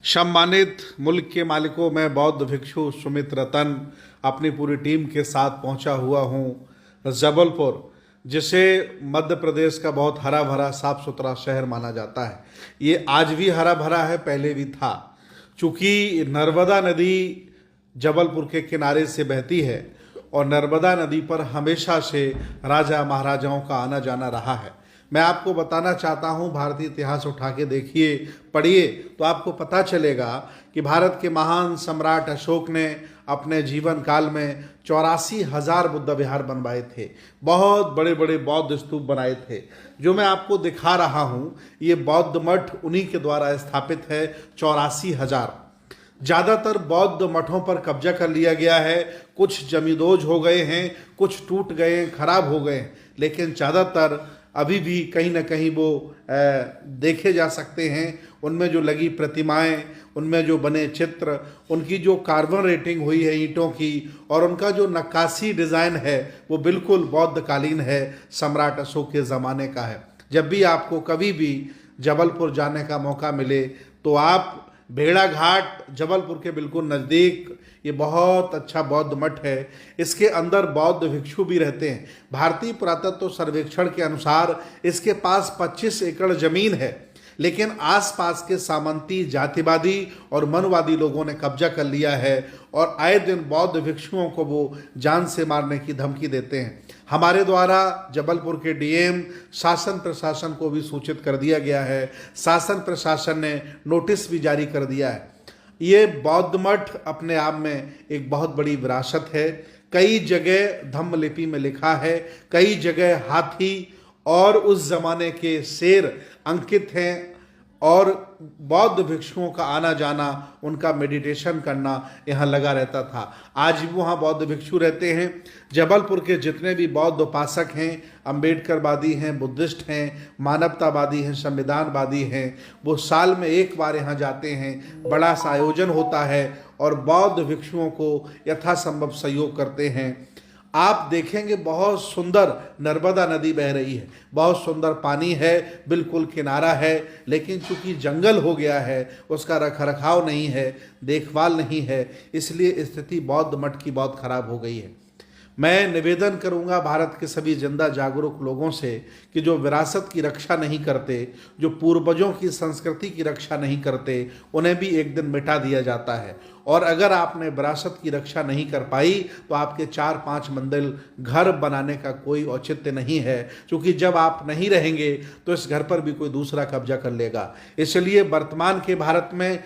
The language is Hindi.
सम्मानित मुल्क के मालिकों, मैं बौद्ध भिक्षु सुमित रतन अपनी पूरी टीम के साथ पहुंचा हुआ हूं जबलपुर, जिसे मध्य प्रदेश का बहुत हरा भरा साफ सुथरा शहर माना जाता है। ये आज भी हरा भरा है, पहले भी था। चूँकि नर्मदा नदी जबलपुर के किनारे से बहती है और नर्मदा नदी पर हमेशा से राजा महाराजाओं का आना जाना रहा है। मैं आपको बताना चाहता हूं, भारतीय इतिहास उठा के देखिए, पढ़िए, तो आपको पता चलेगा कि भारत के महान सम्राट अशोक ने अपने जीवन काल में 84,000 बुद्ध विहार बनवाए थे। बहुत बड़े बड़े बौद्ध स्तूप बनाए थे। जो मैं आपको दिखा रहा हूं, ये बौद्ध मठ उन्हीं के द्वारा स्थापित है। 84,000। ज़्यादातर बौद्ध मठों पर कब्जा कर लिया गया है। कुछ जमींदोज हो गए हैं, कुछ टूट गए, खराब हो गए, लेकिन ज़्यादातर अभी भी कहीं ना कहीं वो देखे जा सकते हैं। उनमें जो लगी प्रतिमाएं, उनमें जो बने चित्र, उनकी जो कार्बन रेटिंग हुई है ईंटों की, और उनका जो नक्काशी डिज़ाइन है वो बिल्कुल बौद्धकालीन है, सम्राट अशोक के ज़माने का है। जब भी आपको कभी भी जबलपुर जाने का मौका मिले तो आप भेड़ा घाट, जबलपुर के बिल्कुल नज़दीक, ये बहुत अच्छा बौद्ध मठ है। इसके अंदर बौद्ध भिक्षु भी रहते हैं। भारतीय पुरातत्व सर्वेक्षण के अनुसार इसके पास 25 एकड़ जमीन है, लेकिन आसपास के सामंती, जातिवादी और मनवादी लोगों ने कब्जा कर लिया है और आए दिन बौद्ध भिक्षुओं को वो जान से मारने की धमकी देते हैं। हमारे द्वारा जबलपुर के डीएम, शासन प्रशासन को भी सूचित कर दिया गया है। शासन प्रशासन ने नोटिस भी जारी कर दिया है। ये बौद्ध मठ अपने आप में एक बहुत बड़ी विरासत है। कई जगह धम्म लिपि में लिखा है, कई जगह हाथी और उस जमाने के शेर अंकित हैं, और बौद्ध भिक्षुओं का आना जाना, उनका मेडिटेशन करना यहाँ लगा रहता था। आज भी वहाँ बौद्ध भिक्षु रहते हैं। जबलपुर के जितने भी बौद्ध उपासक हैं, अम्बेडकरवादी हैं, बुद्धिस्ट हैं, मानवतावादी हैं, संविधानवादी हैं, वो साल में एक बार यहाँ जाते हैं। बड़ा सा आयोजन होता है और बौद्ध भिक्षुओं को यथासंभव सहयोग करते हैं। आप देखेंगे बहुत सुंदर नर्मदा नदी बह रही है, बहुत सुंदर पानी है, बिल्कुल किनारा है, लेकिन चूंकि जंगल हो गया है, उसका रखरखाव नहीं है, देखभाल नहीं है, इसलिए स्थिति बौद्ध मठ की बहुत खराब हो गई है। मैं निवेदन करूंगा भारत के सभी जिंदा जागरूक लोगों से कि जो विरासत की रक्षा नहीं करते, जो पूर्वजों की संस्कृति की रक्षा नहीं करते, उन्हें भी एक दिन मिटा दिया जाता है। और अगर आपने विरासत की रक्षा नहीं कर पाई तो आपके 4-5 मंजिल घर बनाने का कोई औचित्य नहीं है, क्योंकि जब आप नहीं रहेंगे तो इस घर पर भी कोई दूसरा कब्जा कर लेगा। इसलिए वर्तमान के भारत में